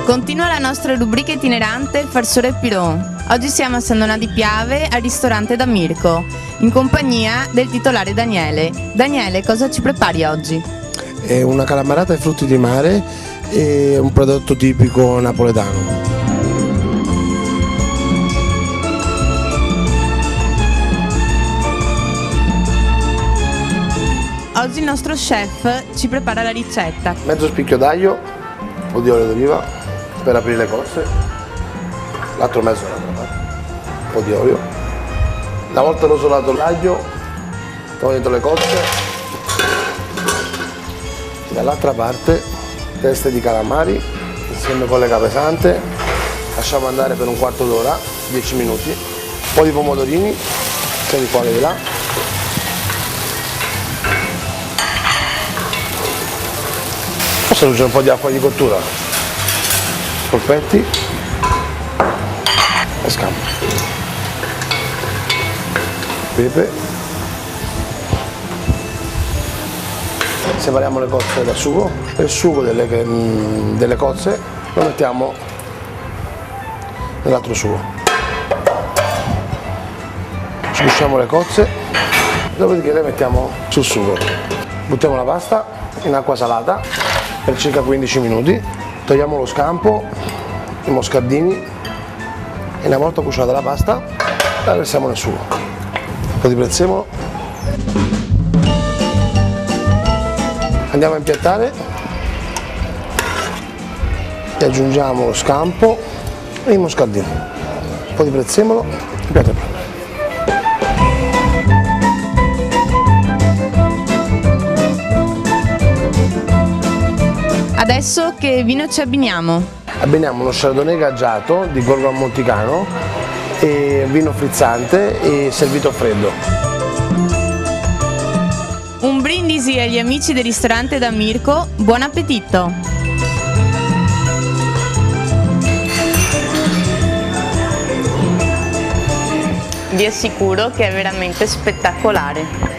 Continua la nostra rubrica itinerante Farsore Piron. Oggi siamo a San Donà di Piave al ristorante da Mirko, in compagnia del titolare Daniele. Daniele, cosa ci prepari oggi? È una calamarata ai frutti di mare e un prodotto tipico napoletano. Oggi il nostro chef ci prepara la ricetta. Mezzo spicchio d'aglio, un po' di olio d'oliva per aprire le cozze, l'altro mezzo dall'altra parte, un po' di olio. Una volta rosolato l'aglio, mettiamo dentro le cozze, dall'altra parte teste di calamari insieme con le capesante, lasciamo andare per un quarto d'ora, 10 minuti, un po' di pomodorini, sia di qua che di là. Posso aggiungere un po' di acqua di cottura, polpetti e scampo, pepe, separiamo le cozze dal sugo e il sugo delle cozze lo mettiamo nell'altro sugo, sgusciamo le cozze, dopodiché le mettiamo sul sugo, buttiamo la pasta in acqua salata per circa 15 minuti, togliamo lo scampo, i moscardini e una volta cucinata la pasta la versiamo nel sugo. Un po' di prezzemolo. Andiamo a impiattare e aggiungiamo lo scampo e i moscardini. Un po' di prezzemolo e piatto è pronto. Adesso che vino ci abbiniamo? Abbiniamo uno chardonnay gaggiato di Gorgo Ammonticano e vino frizzante e servito freddo. Un brindisi agli amici del ristorante da Mirko, buon appetito! Vi assicuro che è veramente spettacolare.